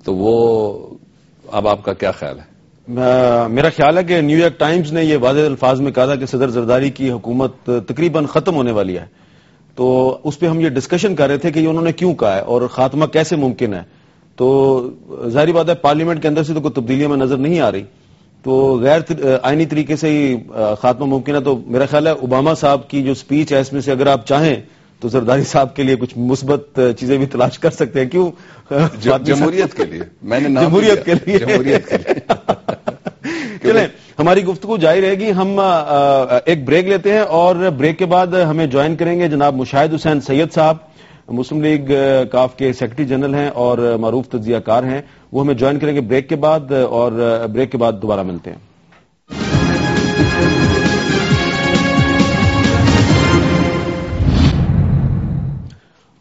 تو وہ اب آپ کا کیا خیال ہے؟ میرا خیال ہے کہ نیو یارک ٹائمز نے یہ واضح الفاظ میں کہا تھا کہ صدر زرداری کی حکومت تقریباً ختم ہونے والی ہے، تو اس پہ ہم یہ ڈسکشن کر رہے تھے کہ یہ انہوں نے کیوں کہا ہے اور خاتمہ کیسے ممکن ہے. تو ظاہری بات ہے پارلیمنٹ کے اندر سے تو کوئی تبدیلیاں میں نظر نہیں آ رہی، تو غیر آئینی طریقے سے ہی خاتمہ ممکن ہے. تو میرا خیال ہے اوباما صاحب کی جو سپیچ ہے اس میں سے اگر آپ چاہیں تو زرداری صاحب کے لیے کچھ مثبت چیزیں بھی تلاش کر سکتے ہیں. کیوں؟ جمہوریت کے لیے میں نے جمہوریت کے لیے چلیں ہماری گفتگو جاری رہے گی. ہم ایک بریک لیتے ہیں اور بریک کے بعد ہمیں جوائن کریں گے جناب مشاہد حسین سید صاحب، مسلم لیگ کاف کے سیکرٹری جنرل ہیں اور معروف تجزیہ کار ہیں. وہ ہمیں جوائن کریں گے بریک کے بعد، اور بریک کے بعد دوبارہ ملتے ہیں.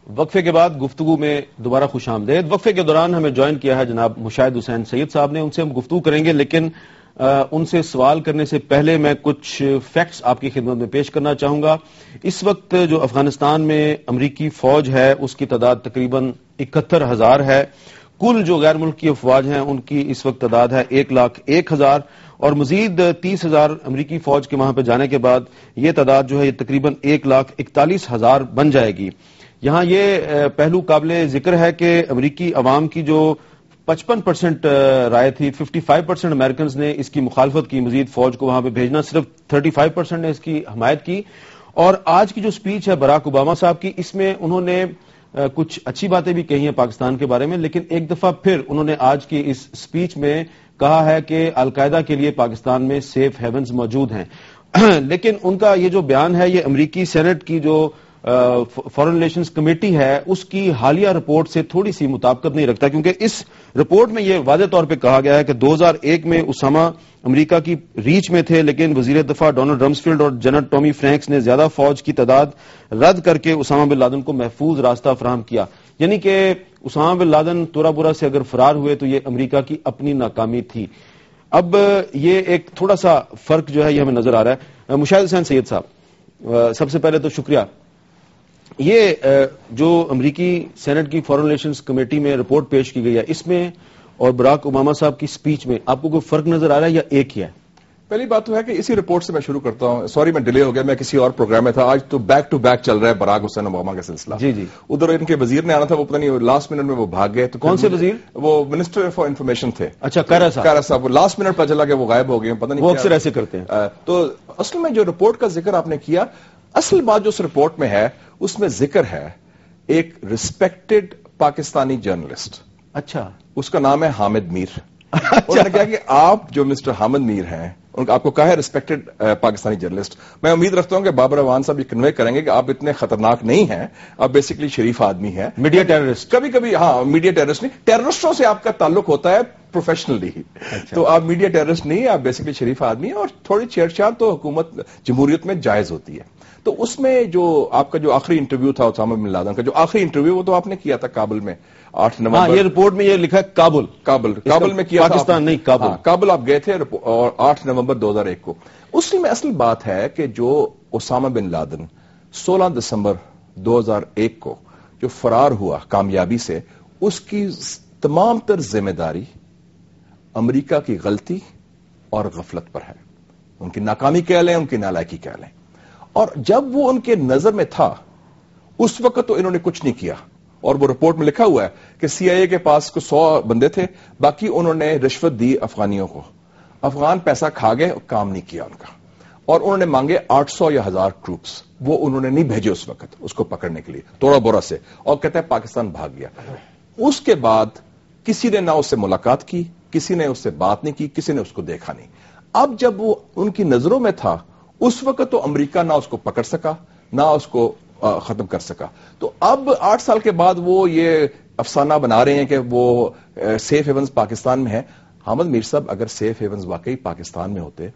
وقفے کے بعد گفتگو میں دوبارہ خوش آمدید. وقفے کے دوران ہمیں جوائن کیا ہے جناب مشاہد حسین سید صاحب نے، ان سے ہم گفتگو کریں گے، لیکن ان سے سوال کرنے سے پہلے میں کچھ فیکٹس آپ کی خدمت میں پیش کرنا چاہوں گا. اس وقت جو افغانستان میں امریکی فوج ہے اس کی تعداد تقریباً 71,000 ہے. کل جو غیر ملکی افواج ہیں ان کی اس وقت تعداد ہے 1,01,000، اور مزید 30,000 امریکی فوج کے وہاں پہ جانے کے بعد یہ تعداد جو ہے یہ تقریباً 1,41,000 بن جائے گی. یہاں یہ پہلو قابل ذکر ہے کہ امریکی عوام کی جو 55% رائے تھی، 55% امریکنز نے اس کی مخالفت کی، مزید فوج کو وہاں پہ بھیجنا، صرف 35% نے اس کی حمایت کی. اور آج کی جو سپیچ ہے باراک اوباما صاحب کی، اس میں انہوں نے کچھ اچھی باتیں بھی کہی ہیں پاکستان کے بارے میں، لیکن ایک دفعہ پھر انہوں نے آج کی اس سپیچ میں کہا ہے کہ القاعدہ کے لیے پاکستان میں سیف ہیونز موجود ہیں. لیکن ان کا یہ جو بیان ہے یہ امریکی سینٹ کی جو فارن ریلیشنز کمیٹی ہے اس کی حالیہ رپورٹ سے تھوڑی سی مطابقت نہیں رکھتا، کیونکہ اس رپورٹ میں یہ واضح طور پہ کہا گیا ہے کہ 2001 میں اسامہ امریکہ کی ریچ میں تھے، لیکن وزیر دفاع ڈونلڈ رمسفیلڈ اور جنرل ٹامی فرینکس نے زیادہ فوج کی تعداد رد کر کے اسامہ بن لادن کو محفوظ راستہ فراہم کیا. یعنی کہ اسامہ بن لادن تورا بورا سے اگر فرار ہوئے تو یہ امریکہ کی اپنی ناکامی تھی. اب یہ ایک تھوڑا سا فرق جو ہے یہ ہمیں نظر آ رہا ہے. مشاہد حسین سید صاحب، سب سے پہلے تو شکریہ. یہ جو امریکی سینٹ کی فارن ریلیشنز کمیٹی میں رپورٹ پیش کی گئی ہے، اس میں اور باراک اوباما صاحب کی سپیچ میں آپ کو کوئی فرق نظر آ رہا ہے یا ایک ہی ہے؟ پہلی بات تو ہے کہ اسی رپورٹ سے میں شروع کرتا ہوں. سوری میں ڈیلے ہو گیا، میں کسی اور پروگرام میں تھا. آج تو بیک ٹو بیک چل رہا ہے باراک حسین اوباما کا سلسلہ. جی جی. ادھر ان کے وزیر نے آنا تھا، وہ پتہ نہیں لاسٹ منٹ میں وہ بھاگ گئے. تو کون سے وزیر؟ وہ منسٹر فار انفارمیشن تھے. اچھا، کیرا صاحب. وہ لاسٹ منٹ پتہ چلا کہ وہ غائب ہو گئے، پتہ نہیں وہ اکثر ایسے کرتے ہیں. تو اصل میں جو رپورٹ کا ذکر آپ نے کیا، اصل بات جو اس رپورٹ میں ہے اس میں ذکر ہے ایک ریسپیکٹڈ پاکستانی جرنلسٹ. اچھا. اس کا نام ہے حامد میر. انہوں نے کہا کہ آپ جو مسٹر حامد میر ہیں، آپ کو کہا ہے ریسپیکٹڈ پاکستانی جرنلسٹ. میں امید رکھتا ہوں کہ بابر اوان صاحب یہ کنوے کریں گے کہ آپ اتنے خطرناک نہیں ہیں، آپ بیسیکلی شریف آدمی ہیں. میڈیا ٹیررسٹ کبھی کبھی، ہاں میڈیا ٹیررسٹ نہیں، ٹیررسٹوں سے آپ کا تعلق ہوتا ہے پروفیشنلی. تو آپ میڈیا ٹیررسٹ نہیں، آپ بیسیکلی شریف آدمی ہیں، اور تھوڑی چھیڑ چھاڑ تو حکومت جمہوریت میں جائز ہوتی ہے. تو اس میں جو آپ کا جو آخری انٹرویو تھا اسامہ بن لادن کا، جو آخری انٹرویو وہ تو آپ نے کیا تھا کابل میں 8 نومبر. ہاں، یہ رپورٹ میں یہ لکھا ہے کابل میں کیا، پاکستان نہیں کابل. کابل آپ گئے تھے اور 8 نومبر 2001 کو. اسی میں اصل بات ہے کہ جو اسامہ بن لادن 16 دسمبر 2001 کو جو فرار ہوا کامیابی سے، اس کی تمام تر ذمہ داری امریکہ کی غلطی اور غفلت پر ہے. ان کی ناکامی کہہ لیں، ان کی نالائکی کہہ لیں. اور جب وہ ان کے نظر میں تھا اس وقت تو انہوں نے کچھ نہیں کیا. اور وہ رپورٹ میں لکھا ہوا ہے کہ سی آئی اے کے پاس کو 100 بندے تھے، باقی انہوں نے رشوت دی افغانیوں کو. افغان پیسہ کھا گئے، کام نہیں کیا ان کا. اور انہوں نے مانگے 800 یا 1000 ٹروپس، وہ انہوں نے نہیں بھیجے اس وقت اس کو پکڑنے کے لیے توڑا بورا سے. اور کہتے ہیں پاکستان بھاگ گیا. اس کے بعد کسی نے نہ اس سے ملاقات کی، کسی نے اس سے بات نہیں کی، کسی نے اس کو دیکھا نہیں. اب جب وہ ان کی نظروں میں تھا اس وقت تو امریکہ نہ اس کو پکڑ سکا نہ اس کو ختم کر سکا. تو اب 8 سال کے بعد وہ یہ افسانہ بنا رہے ہیں کہ وہ سیف ہیونز پاکستان میں ہے. حامد میر صاحب، اگر سیف ہیونز واقعی پاکستان میں ہوتے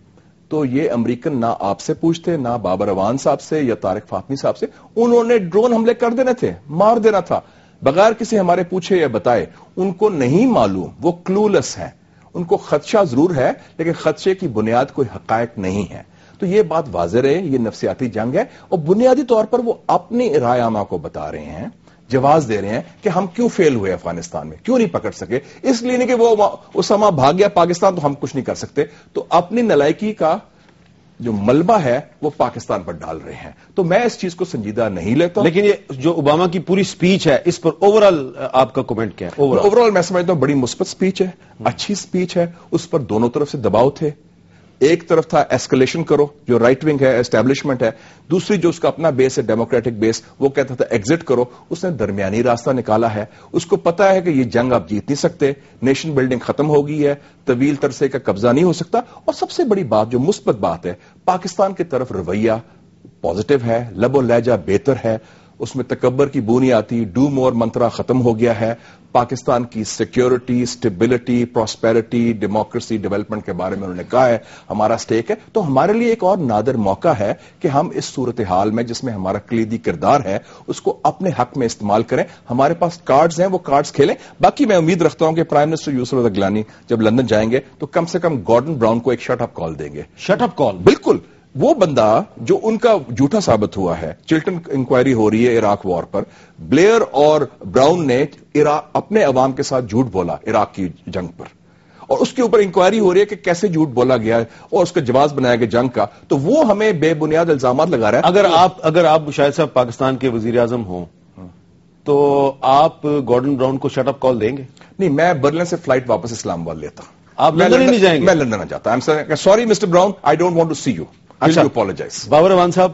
تو یہ امریکن نہ آپ سے پوچھتے، نہ بابر اوان صاحب سے یا طارق فاطمی صاحب سے. انہوں نے ڈرون حملے کر دینے تھے، مار دینا تھا بغیر کسی ہمارے پوچھے یا بتائے. ان کو نہیں معلوم، وہ کلولس ہیں. ان کو خدشہ ضرور ہے لیکن خدشے کی بنیاد کوئی حقائق نہیں ہے. تو یہ بات واضح رہے، یہ نفسیاتی جنگ ہے. اور بنیادی طور پر وہ اپنی رائے عامہ کو بتا رہے ہیں جواز دے رہے ہیں کہ ہم کیوں فیل ہوئے افغانستان میں, کیوں نہیں پکڑ سکے. اس لیے نہیں کہ وہ اسامہ بھاگ گیا پاکستان تو ہم کچھ نہیں کر سکتے. تو اپنی نالائکی کا جو ملبہ ہے وہ پاکستان پر ڈال رہے ہیں. تو میں اس چیز کو سنجیدہ نہیں لیتا. لیکن یہ جو اوباما کی پوری سپیچ ہے اس پر اوورال آپ کا کمنٹ کیا ہے؟ اوورال میں سمجھتا ہوں بڑی مثبت سپیچ ہے, اچھی سپیچ ہے. اس پر دونوں طرف سے دباؤ تھے. ایک طرف تھا ایسکلیشن کرو جو رائٹ ونگ ہے, اسٹیبلشمنٹ ہے. دوسری جو اس کا اپنا بیس ہے ڈیموکریٹک بیس, وہ کہتا تھا ایگزٹ کرو. اس نے درمیانی راستہ نکالا ہے. اس کو پتا ہے کہ یہ جنگ آپ جیت نہیں سکتے, نیشن بلڈنگ ختم ہو گئی ہے, طویل عرصے کا قبضہ نہیں ہو سکتا. اور سب سے بڑی بات جو مثبت بات ہے, پاکستان کی طرف رویہ پازیٹو ہے, لب و لہجہ بہتر ہے, اس میں تکبر کی بو نہیں آتی. ڈو مور منترا ختم ہو گیا ہے. پاکستان کی security, stability, prosperity, democracy, development کے بارے میں انہوں نے کہا ہے ہمارا سٹیک ہے. تو ہمارے لیے ایک اور نادر موقع ہے کہ ہم اس صورتحال میں جس میں ہمارا کلیدی کردار ہے اس کو اپنے حق میں استعمال کریں. ہمارے پاس کارڈز ہیں, وہ کارڈز کھیلیں. باقی میں امید رکھتا ہوں کہ پرائم منسٹر یوسف رضا گیلانی جب لندن جائیں گے تو کم سے کم گارڈن براؤن کو ایک شٹ اپ کال دیں گے. شٹ اپ کال؟ بالکل. وہ بندہ جو ان کا جھوٹا ثابت ہوا ہے, چلٹن انکوائری ہو رہی ہے عراق وار پر, بلیئر اور براؤن نے اپنے عوام کے ساتھ جھوٹ بولا عراق کی جنگ پر, اور اس کے اوپر انکوائری ہو رہی ہے کہ کیسے جھوٹ بولا گیا ہے اور اس کا جواز بنایا گیا جنگ کا. تو وہ ہمیں بے بنیاد الزامات لگا رہا ہے. اگر آپ مشاہد صاحب پاکستان کے وزیر اعظم ہوں تو آپ گارڈن براؤن کو شٹ اپ کال دیں گے؟ نہیں, میں برلن سے فلائٹ واپس اسلام آباد لیتا. آپ لندن ہی نہیں جائیں گے؟ میں لندن نہ جاتا. Sorry Mister Brown, I don't want to see you. اچھا, بابر امان صاحب,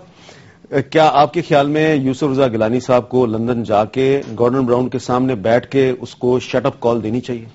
کیا آپ کے خیال میں یوسف رضا گیلانی صاحب کو لندن جا کے گارڈن براؤن کے سامنے بیٹھ کے اس کو شٹ اپ کال دینی چاہیے؟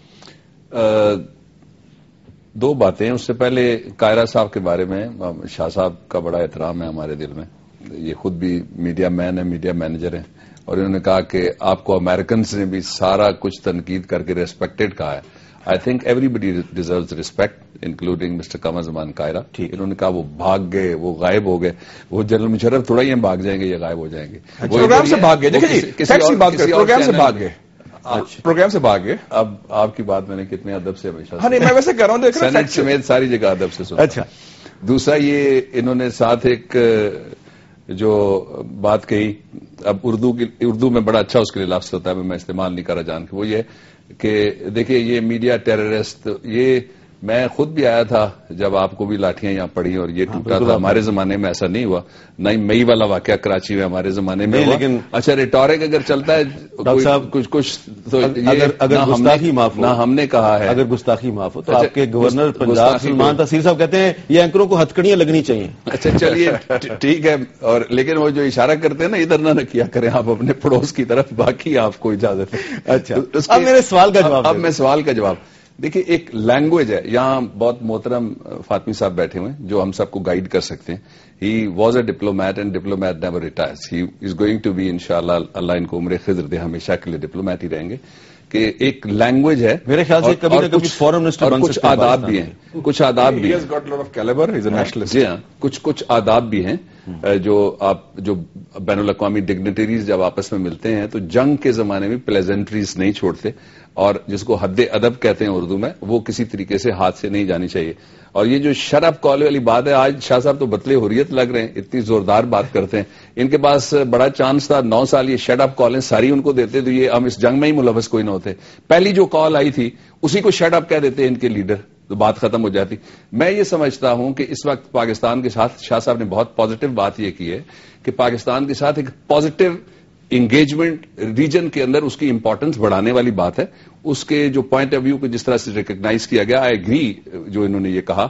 دو باتیں. اس سے پہلے قائرہ صاحب کے بارے میں شاہ صاحب کا بڑا احترام ہے ہمارے دل میں. یہ خود بھی میڈیا مین ہے, میڈیا مینیجر ہیں, اور انہوں نے کہا کہ آپ کو امریکنز نے بھی سارا کچھ تنقید کر کے ریسپیکٹڈ کہا ہے. I think everybody deserves respect, including Mr. Qamar Zaman Kaira. انہوں نے کہا وہ بھاگ گئے, وہ غائب ہو گئے. وہ جنرل مشرف تھوڑا ہی بھاگ جائیں گے یا غائب ہو جائیں گے. پروگرام سے بھاگ گئے. دیکھیں جی, پروگرام سے بھاگ گئے. پروگرام سے بھاگ گئے. اب آپ کی بات میں نے کتنے ادب سے ہمیشہ, ہاں نہیں میں ویسے کہہ رہا ہوں, سینٹ سمیت ساری جگہ ادب سے سنا. اچھا, دوسرا یہ انہوں نے ساتھ ایک جو بات کہی, اب اردو میں بڑا اچھا اس کے لیے لفظ ہوتا ہے, میں استعمال نہیں کر رہا جان کے, وہ یہ کہ دیکھیے یہ میڈیا ٹیررسٹ, یہ میں خود بھی آیا تھا جب آپ کو بھی لاٹیاں یہاں پڑی اور یہ ٹوٹا تھا. ہمارے زمانے میں ایسا نہیں ہوا, نہ ہی مئی والا واقعہ کراچی میں ہمارے زمانے میں ہوا. لیکن اچھا ریٹورک اگر چلتا ہے کچھ تو اگر گستاخی معاف ہو, نہ ہم نے کہا ہے, اگر گستاخی معاف ہو تو آپ کے گورنر پنجاب سلمان تحصیل صاحب کہتے ہیں یہ اینکروں کو ہتھکڑیاں لگنی چاہیے. اچھا چلیے ٹھیک ہے, اور لیکن وہ جو اشارہ کرتے ہیں نا ادھر نہ کیا کریں آپ اپنے پڑوس کی طرف, باقی آپ کو اجازت ہے. اچھا, اب میرے سوال کا جواب. اب میں سوال کا جواب دیکھیے, ایک لینگویج ہے. یہاں بہت محترم فاطمی صاحب بیٹھے ہوئے ہیں جو ہم سب کو گائیڈ کر سکتے ہیں. He was a diplomat and diplomat never retires. He is going to be انشاءاللہ, اللہ ان کو عمر خضر دے, ہمیشہ کے لیے ڈپلومیٹ ہی رہیں گے. کہ ایک لینگویج ہے میرے خیال سے کبھی نہ کبھی فورن منسٹر بن سکتے ہیں. کچھ آداب بھی ہیں, کچھ آداب بھی ہیں. جی ہاں, کچھ آداب بھی ہیں جو آپ جو بین الاقوامی ڈگنیٹریز جب آپس میں ملتے ہیں تو جنگ کے زمانے میں پلیزنٹریز نہیں چھوڑتے, اور جس کو حد ادب کہتے ہیں اردو میں, وہ کسی طریقے سے ہاتھ سے نہیں جانی چاہیے. اور یہ جو شٹ اپ کال والی بات ہے, آج شاہ صاحب تو بطلے حریت لگ رہے ہیں, اتنی زوردار بات کرتے ہیں. ان کے پاس بڑا چانس تھا, 9 سال یہ شٹ اپ کالیں ساری ان کو دیتے تو یہ ہم اس جنگ میں ہی ملوث کوئی نہ ہوتے. پہلی جو کال آئی تھی اسی کو شٹ اپ کہہ دیتے ان کے لیڈر, تو بات ختم ہو جاتی. میں یہ سمجھتا ہوں کہ اس وقت پاکستان کے ساتھ شاہ صاحب نے بہت پازیٹو بات یہ کی ہے کہ پاکستان کے ساتھ ایک پازیٹو انگیجمنٹ ریجن کے اندر اس کی امپورٹنس بڑھانے والی بات ہے. اس کے جو پوائنٹ آف ویو کو جس طرح سے ریکگنائز کیا گیا, آئی ایگری جو انہوں نے یہ کہا,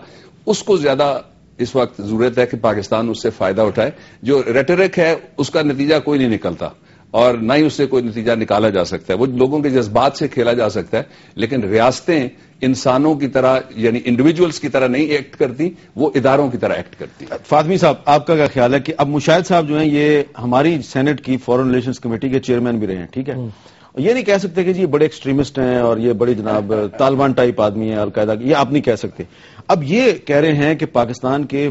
اس کو زیادہ اس وقت ضرورت ہے کہ پاکستان اس سے فائدہ اٹھائے. جو ریٹرک ہے اس کا نتیجہ کوئی نہیں نکلتا, اور نہ ہی اس سے کوئی نتیجہ نکالا جا سکتا ہے. وہ لوگوں کے جذبات سے کھیلا جا سکتا ہے, لیکن ریاستیں انسانوں کی طرح یعنی انڈیویجولز کی طرح نہیں ایکٹ کرتی, وہ اداروں کی طرح ایکٹ کرتی. فاطمی صاحب, آپ کا کیا خیال ہے کہ اب مشاہد صاحب جو ہیں یہ ہماری سینٹ کی فورن ریلیشنز کمیٹی کے چیئرمین بھی رہے ہیں, ٹھیک ہے, یہ نہیں کہہ سکتے کہ جی بڑے ایکسٹریمسٹ ہیں اور یہ بڑی جناب طالبان ٹائپ آدمی ہیں القاعدہ, یہ آپ نہیں کہہ سکتے. اب یہ کہہ رہے ہیں کہ پاکستان کے